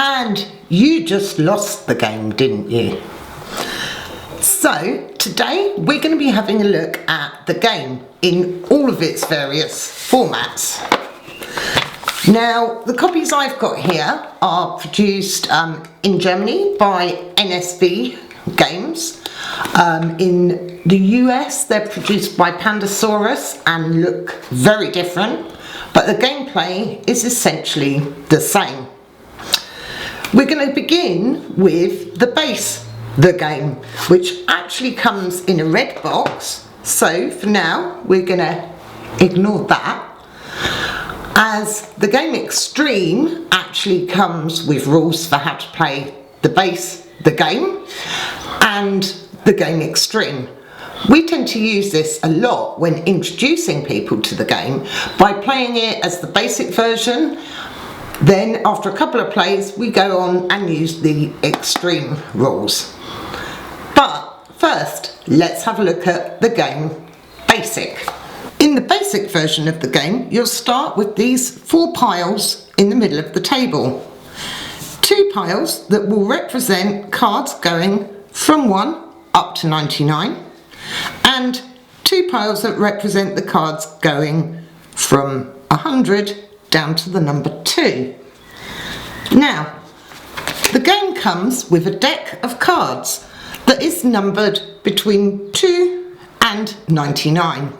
And you just lost the game, didn't you? So today we're going to be having a look at the game in all of its various formats. Now, the copies I've got here are produced in Germany by NSV Games. In the US they're produced by Pandasaurus and look very different, but the gameplay is essentially the same. We're going to begin with the base, the game, which actually comes in a red box. So for now we're going to ignore that, as the game Extreme actually comes with rules for how to play the base, the game, and the game Extreme. We tend to use this a lot when introducing people to the game by playing it as the basic version. Then after a couple of plays we go on and use the Extreme rules. But first, let's have a look at the game Basic. In the basic version of the game, you'll start with these 4 piles in the middle of the table. 2 piles that will represent cards going from 1 up to 99, and 2 piles that represent the cards going from 100 down to the number 2. Now, the game comes with a deck of cards that is numbered between 2 and 99.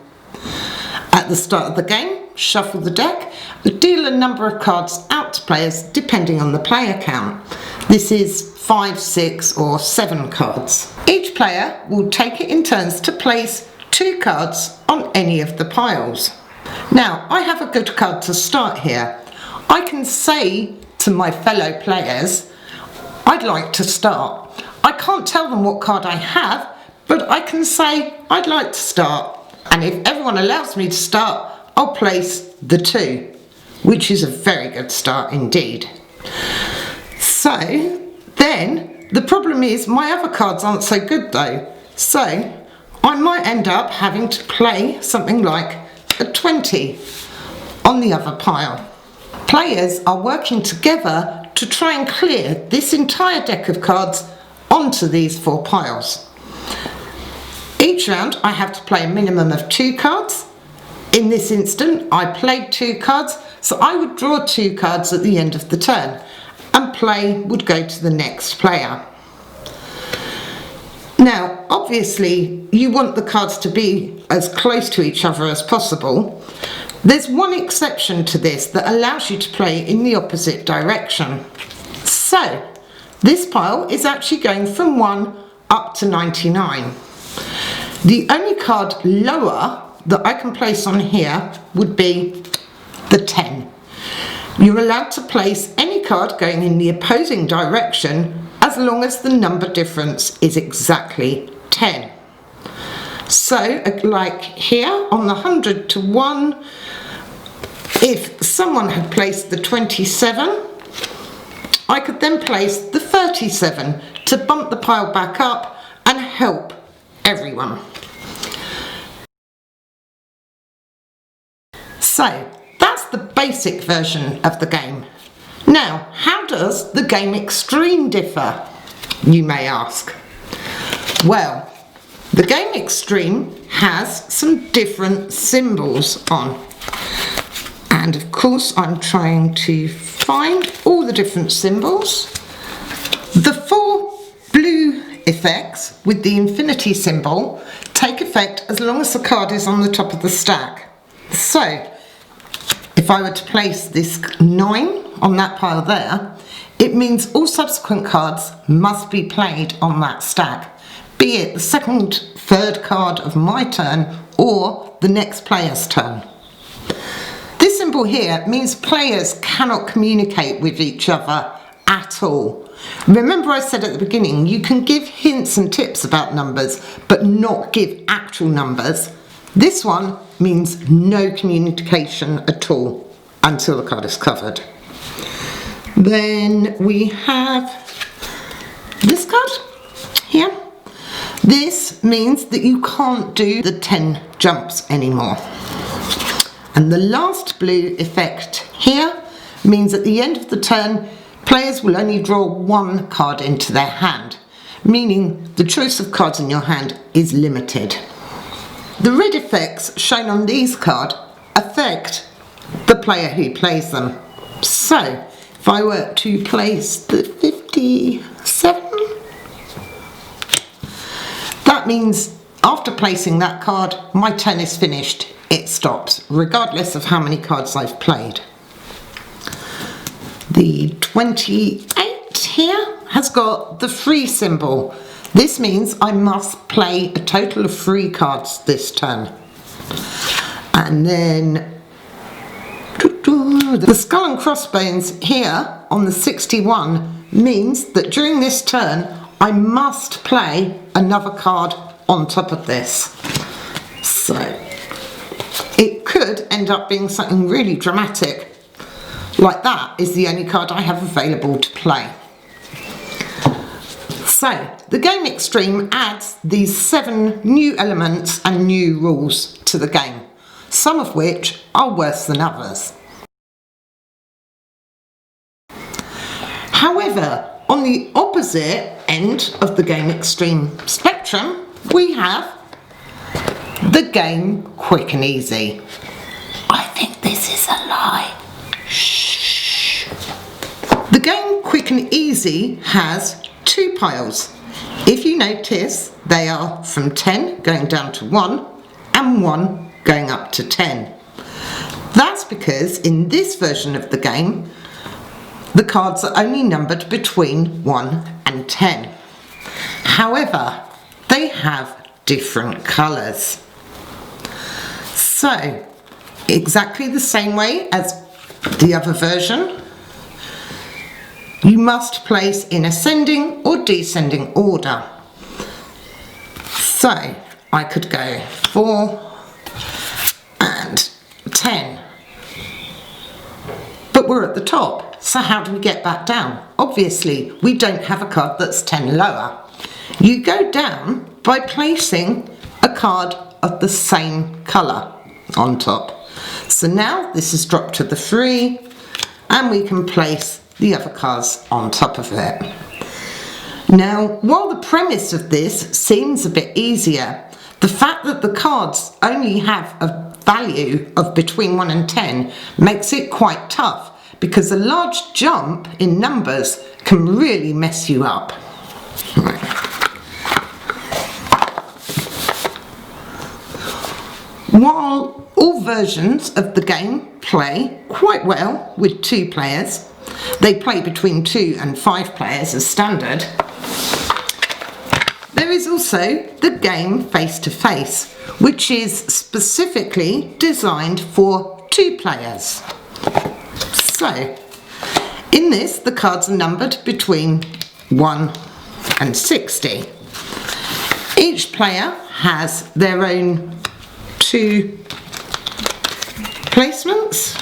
At the start of the game, shuffle the deck and deal a number of cards out to players depending on the player count. This is 5, 6 or 7 cards. Each player will take it in turns to place 2 cards on any of the piles. Now, I have a good card to start here. I can say to my fellow players, I'd like to start. I can't tell them what card I have, but I can say I'd like to start. And if everyone allows me to start, I'll place the 2, which is a very good start indeed. So then the problem is my other cards aren't so good though. So I might end up having to play something like a 20 on the other pile. Players are working together to try and clear this entire deck of cards onto these 4 piles. Each round I have to play a minimum of 2 cards. In this instant I played 2 cards, so I would draw 2 cards at the end of the turn and play would go to the next player. Now obviously you want the cards to be as close to each other as possible. There's one exception to this that allows you to play in the opposite direction. So this pile is actually going from 1 up to 99. The only card lower that I can place on here would be the 10. You're allowed to place any card going in the opposing direction as long as the number difference is exactly 10. So like here on the 100 to 1, if someone had placed the 27, I could then place the 37 to bump the pile back up and help everyone. So that's the basic version of the game. Now, how does the game Extreme differ, you may ask? Well, the game Extreme has some different symbols on. And of course I'm trying to find all the different symbols. The 4 blue effects with the infinity symbol take effect as long as the card is on the top of the stack. So if I were to place this 9 on that pile there, it means all subsequent cards must be played on that stack, be it the second, third card of my turn or the next player's turn. This symbol here means players cannot communicate with each other at all. Remember I said at the beginning, you can give hints and tips about numbers, but not give actual numbers. This one means no communication at all until the card is covered. Then we have this card here. This means that you can't do the 10 jumps anymore. And the last blue effect here means at the end of the turn, players will only draw one card into their hand, meaning the choice of cards in your hand is limited. The red effects shown on these cards affect the player who plays them. So, if I were to place the 57, that means after placing that card, my turn is finished. It stops, regardless of how many cards I've played. The 28 here has got the free symbol. This means I must play a total of 3 cards this turn. And then the skull and crossbones here on the 61 means that during this turn I must play another card on top of this. So it could end up being something really dramatic, like that is the only card I have available to play. So the Game Extreme adds these 7 new elements and new rules to the game, some of which are worse than others. However, on the opposite end of the Game Extreme spectrum, we have the game Quick and Easy. I think this is a lie. Shh. The game Quick and Easy has 2 piles. If you notice, they are from 10 going down to 1 and 1 going up to 10. That's because in this version of the game, the cards are only numbered between 1 and 10. However, they have different colours. So, exactly the same way as the other version, you must place in ascending or descending order. So, I could go 4 and 10. But we're at the top, so how do we get back down? Obviously, we don't have a card that's 10 lower. You go down by placing a card of the same colour on top. So now this is dropped to the 3 and we can place the other cards on top of it. Now, while the premise of this seems a bit easier, the fact that the cards only have a value of between 1 and 10 makes it quite tough, because a large jump in numbers can really mess you up. While all versions of the game play quite well with 2 players, they play between 2 and 5 players as standard, there is also the game Face to Face, which is specifically designed for 2 players. So, in this, the cards are numbered between 1 and 60. Each player has their own 2 placements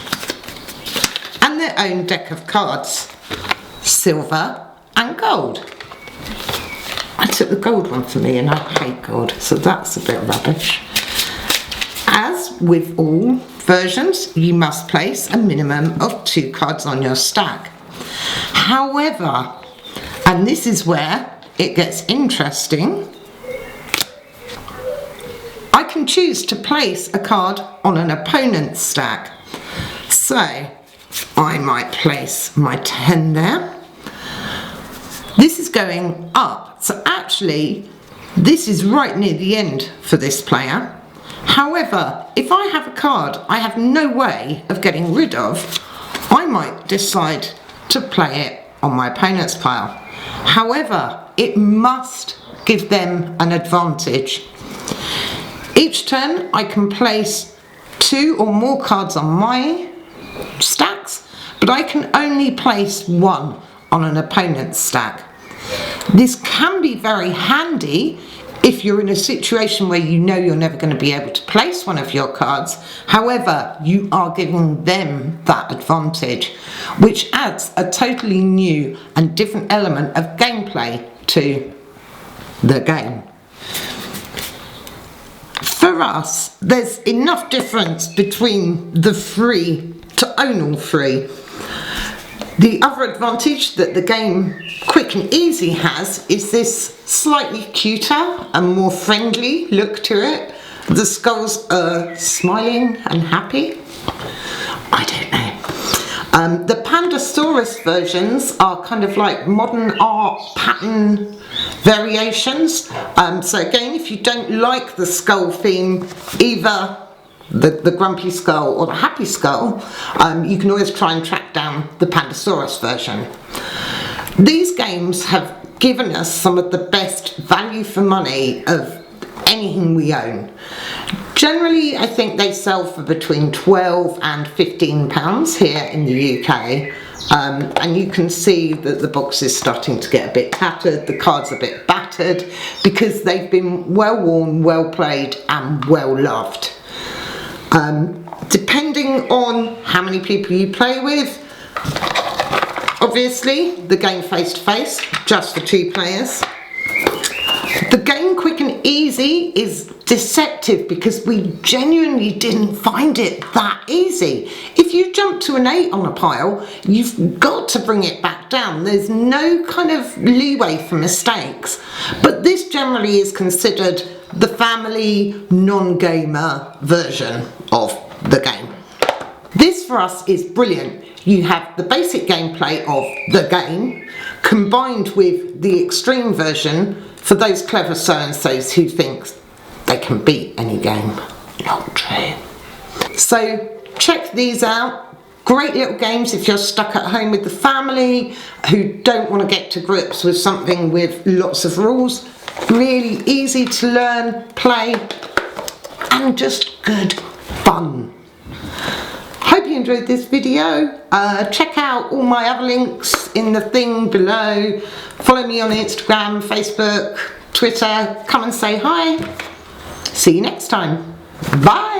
and their own deck of cards, silver and gold. I took the gold one for me and I hate gold, so that's a bit rubbish. As with all versions, you must place a minimum of 2 cards on your stack. However, and this is where it gets interesting, I can choose to place a card on an opponent's stack. So I might place my 10 there. This is going up, so actually this is right near the end for this player. However, if I have a card I have no way of getting rid of, I might decide to play it on my opponent's pile. However, it must give them an advantage. Each turn I can place 2 or more cards on my stacks, but I can only place 1 on an opponent's stack. This can be very handy if you're in a situation where you know you're never going to be able to place one of your cards. However, you are giving them that advantage, which adds a totally new and different element of gameplay to the game. For us, there's enough difference between the 3 to own all 3. The other advantage that the game Quick and Easy has is this slightly cuter and more friendly look to it. The skulls are smiling and happy. I don't know. The Pandasaurus versions are kind of like modern art pattern variations. So again, if you don't like the skull theme, either the grumpy skull or the happy skull, you can always try and track down the Pandasaurus version. These games have given us some of the best value for money of anything we own. Generally, I think they sell for between £12 and £15 here in the UK. And you can see that the box is starting to get a bit tattered, the cards a bit battered, because they've been well worn, well played and well loved. Depending on how many people you play with, obviously the game face to face, just for 2 players. The game Quick and Easy is deceptive because we genuinely didn't find it that easy. If you jump to an 8 on a pile, you've got to bring it back down. There's no kind of leeway for mistakes. But this generally is considered the family non-gamer version of the game. This for us is brilliant. You have the basic gameplay of the game combined with the extreme version for those clever so-and-sos who think they can beat any game. Not true. So check these out. Great little games if you're stuck at home with the family who don't want to get to grips with something with lots of rules. Really easy to learn, play, and just good fun. Hope you enjoyed this video. Check out all my other links in the thing below. Follow me on Instagram, Facebook, Twitter. Come and say hi. See you next time. Bye.